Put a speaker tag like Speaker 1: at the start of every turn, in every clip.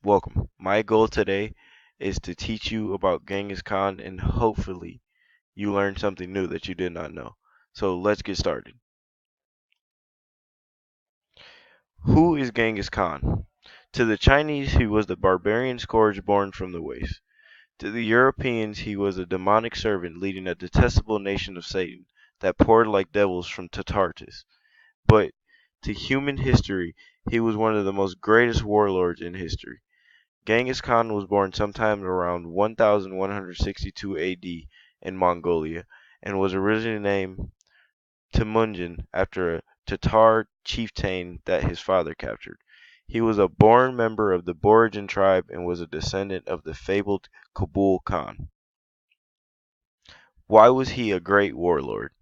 Speaker 1: Welcome. My goal today is to teach you about Genghis Khan and hopefully you learn something new that you did not know. So let's get started. Who is Genghis Khan? To the Chinese, he was the barbarian scourge born from the waste. To the Europeans, he was a demonic servant leading a detestable nation of Satan that poured like devils from Tartarus. But to human history, he was one of the most greatest warlords in history. Genghis Khan was born sometime around 1162 AD in Mongolia and was originally named Temujin after a Tatar chieftain that his father captured. He was a born member of the Borajan tribe and was a descendant of the fabled Kubul Khan. Why was he a great warlord?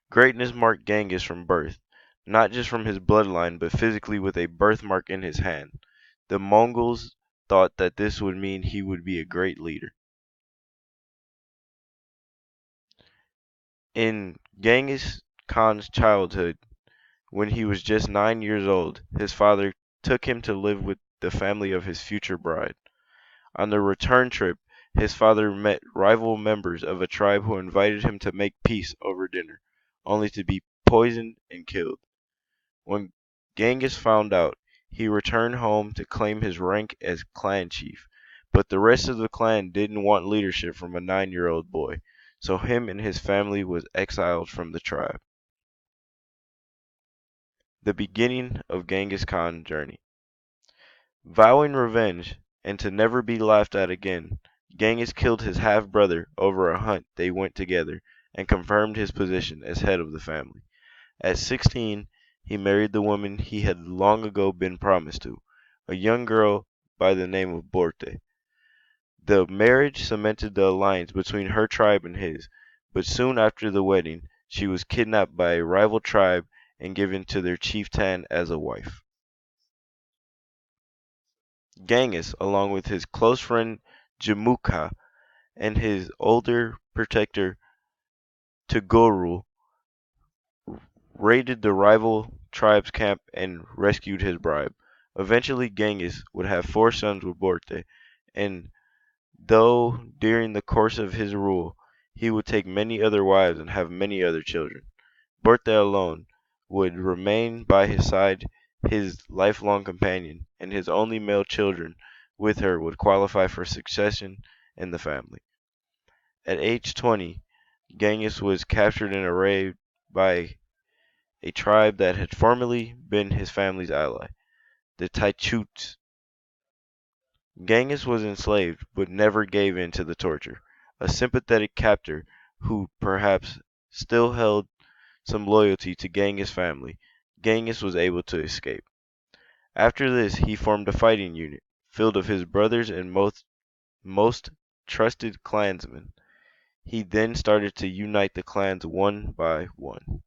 Speaker 1: Greatness marked Genghis from birth, not just from his bloodline but physically with a birthmark in his hand. The Mongols thought that this would mean he would be a great leader. In Genghis Khan's childhood, when he was just 9 years old, his father took him to live with the family of his future bride. On the return trip, his father met rival members of a tribe who invited him to make peace over dinner, only to be poisoned and killed. When Genghis found out, he returned home to claim his rank as clan chief, but the rest of the clan didn't want leadership from a 9-year-old boy, so him and his family was exiled from the tribe. The beginning of Genghis Khan's journey. Vowing revenge and to never be laughed at again, Genghis killed his half-brother over a hunt they went together and confirmed his position as head of the family. At 16, he married the woman he had long ago been promised to, a young girl by the name of Borte. The marriage cemented the alliance between her tribe and his, but soon after the wedding she was kidnapped by a rival tribe and given to their chieftain as a wife. Genghis, along with his close friend Jamukha and his older protector Tuguru, raided the rival tribe's camp and rescued his bride. Eventually Genghis would have 4 sons with Borte, and though during the course of his rule he would take many other wives and have many other children, Borte alone would remain by his side, his lifelong companion, and his only male children with her would qualify for succession in the family. At age 20, Genghis was captured in a raid by a tribe that had formerly been his family's ally, the Taichutes. Genghis was enslaved, but never gave in to the torture. A sympathetic captor, who perhaps still held some loyalty to Genghis' family, Genghis was able to escape. After this he formed a fighting unit, filled of his brothers and most trusted clansmen. He then started to unite the clans one by one.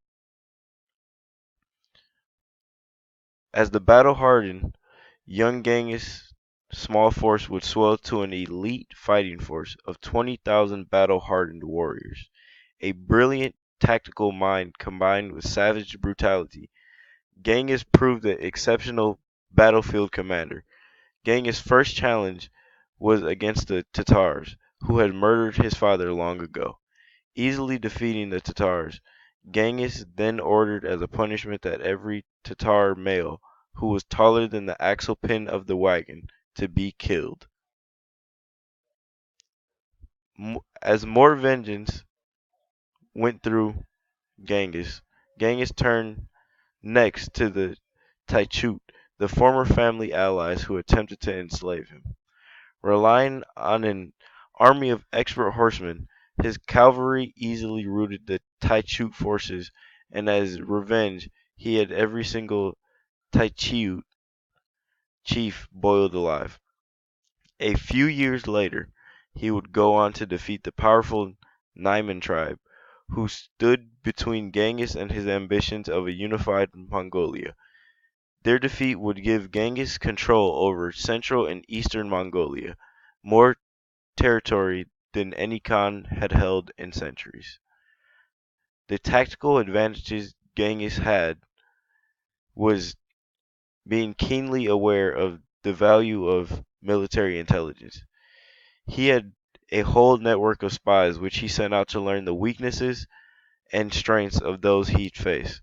Speaker 1: As the battle hardened, young Genghis' small force would swell to an elite fighting force of 20,000 battle-hardened warriors. A brilliant tactical mind combined with savage brutality, Genghis proved an exceptional battlefield commander. Genghis' first challenge was against the Tatars, who had murdered his father long ago. Easily defeating the Tatars, Genghis then ordered as a punishment that every Tatar male who was taller than the axle pin of the wagon to be killed. As more vengeance went through Genghis, Genghis turned next to the Taichute, the former family allies who attempted to enslave him. Relying on an army of expert horsemen, his cavalry easily routed the Taichute forces, and as revenge he had every single Taichute chief boiled alive. A few years later he would go on to defeat the powerful Naiman tribe, who stood between Genghis and his ambitions of a unified Mongolia. Their defeat would give Genghis control over central and eastern Mongolia, more territory than any Khan had held in centuries. The tactical advantages Genghis had was being keenly aware of the value of military intelligence. He had a whole network of spies which he sent out to learn the weaknesses and strengths of those he'd face.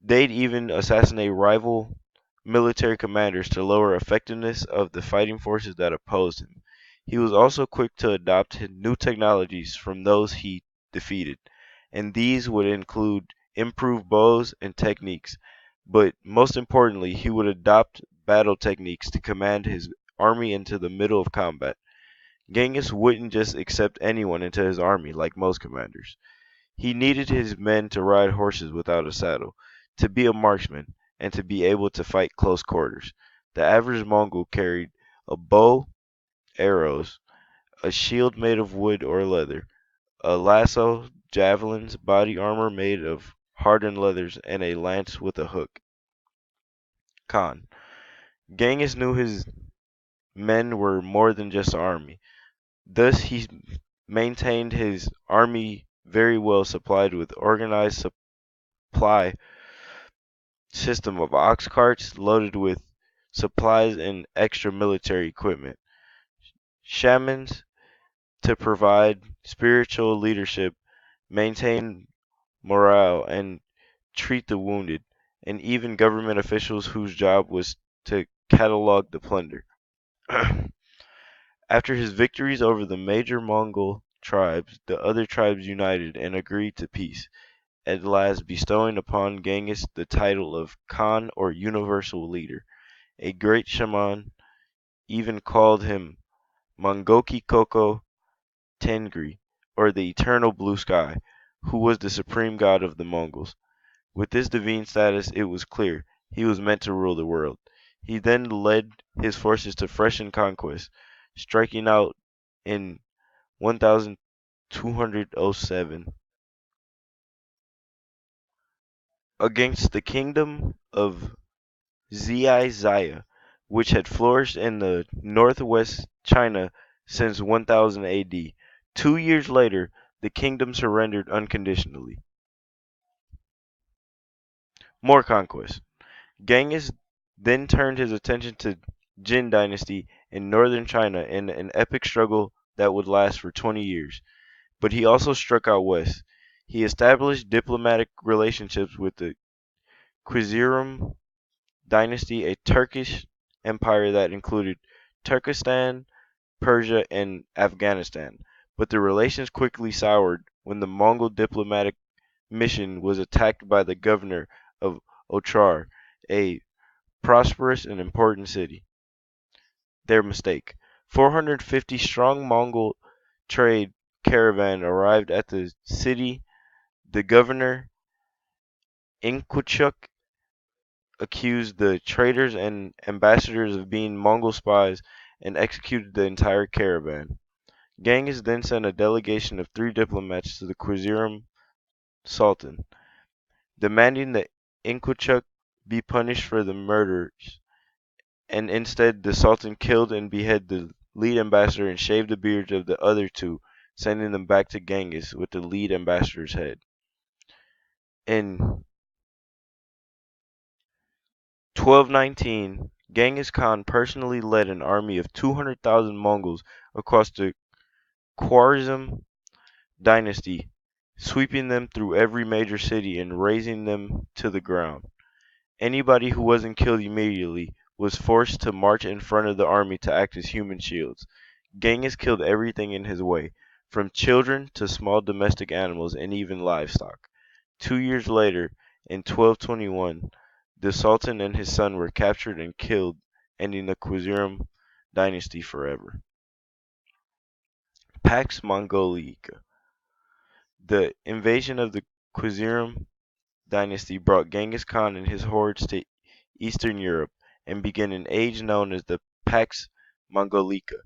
Speaker 1: They'd even assassinate rival military commanders to lower effectiveness of the fighting forces that opposed him. He was also quick to adopt new technologies from those he defeated, and these would include improved bows and techniques, but most importantly, he would adopt battle techniques to command his army into the middle of combat. Genghis wouldn't just accept anyone into his army like most commanders. He needed his men to ride horses without a saddle, to be a marksman, and to be able to fight close quarters. The average Mongol carried a bow, arrows, a shield made of wood or leather, a lasso, javelins, body armor made of hardened leathers, and a lance with a hook. Khan. Genghis knew his men were more than just an army. Thus he maintained his army very well supplied with organized supply system of ox carts loaded with supplies and extra military equipment, shamans to provide spiritual leadership, maintain morale, and treat the wounded, and even government officials whose job was to catalog the plunder. After his victories over the major Mongol tribes, the other tribes united and agreed to peace, at last bestowing upon Genghis the title of Khan or Universal Leader. A great shaman even called him Mongoki Koko Tengri, or the Eternal Blue Sky, who was the supreme god of the Mongols. With this divine status, it was clear he was meant to rule the world. He then led his forces to freshen conquest, striking out in 1207 against the kingdom of Zia, which had flourished in the northwest China since 1000 AD. 2 years later, the kingdom surrendered unconditionally. More conquest. Genghis then turned his attention to Jin dynasty in northern China in an epic struggle that would last for 20 years. But he also struck out west. He established diplomatic relationships with the Khwarizm dynasty, a Turkish empire that included Turkestan, Persia, and Afghanistan. But the relations quickly soured when the Mongol diplomatic mission was attacked by the governor of Otrar, a prosperous and important city. Their mistake. 450 strong Mongol trade caravan arrived at the city. The governor, Inkuchuk, accused the traders and ambassadors of being Mongol spies and executed the entire caravan. Genghis then sent a delegation of 3 diplomats to the Khwarizm Sultan, demanding that Inkuchuk be punished for the murders, and instead the Sultan killed and beheaded the lead ambassador and shaved the beards of the other two, sending them back to Genghis with the lead ambassador's head. In 1219, Genghis Khan personally led an army of 200,000 Mongols across the Khwarezm dynasty, sweeping them through every major city and razing them to the ground. Anybody who wasn't killed immediately was forced to march in front of the army to act as human shields. Genghis killed everything in his way, from children to small domestic animals and even livestock. 2 years later, in 1221, the Sultan and his son were captured and killed, ending the Khwarizm dynasty forever. Pax Mongolica. The invasion of the Khwarizm dynasty brought Genghis Khan and his hordes to Eastern Europe and began an age known as the Pax Mongolica.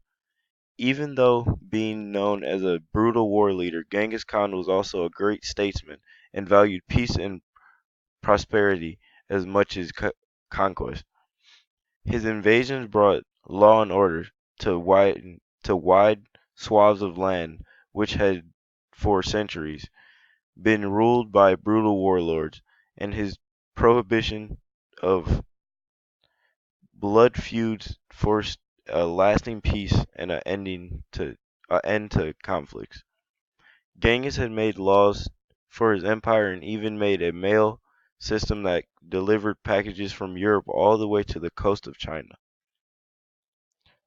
Speaker 1: Even though being known as a brutal war leader, Genghis Khan was also a great statesman and valued peace and prosperity as much as conquest. His invasions brought law and order to wide swaths of land which had for centuries been ruled by brutal warlords, and his prohibition of blood feuds forced a lasting peace and an end to conflicts. Genghis had made laws for his empire and even made a mail system that delivered packages from Europe all the way to the coast of China.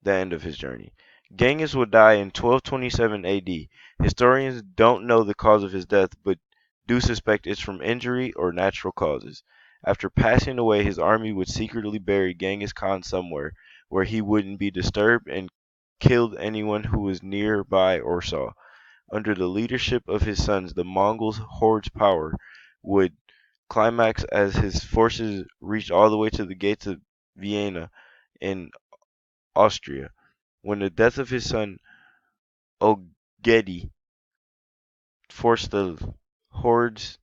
Speaker 1: The end of his journey. Genghis would die in 1227 AD. Historians don't know the cause of his death, but do suspect it's from injury or natural causes. After passing away, his army would secretly bury Genghis Khan somewhere where he wouldn't be disturbed and killed anyone who was nearby or saw. Under the leadership of his sons, the Mongols' horde's power would climax as his forces reached all the way to the gates of Vienna in Austria. When the death of his son Ogedi forced the horde's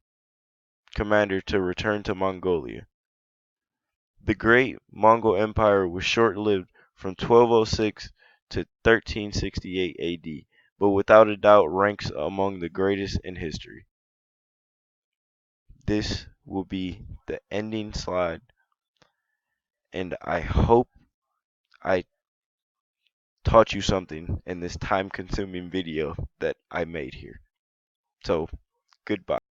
Speaker 1: commander to return to Mongolia. The great Mongol Empire was short-lived from 1206 to 1368 AD, but without a doubt ranks among the greatest in history. This will be the ending slide, and I hope I taught you something in this time-consuming video that I made here. So, goodbye.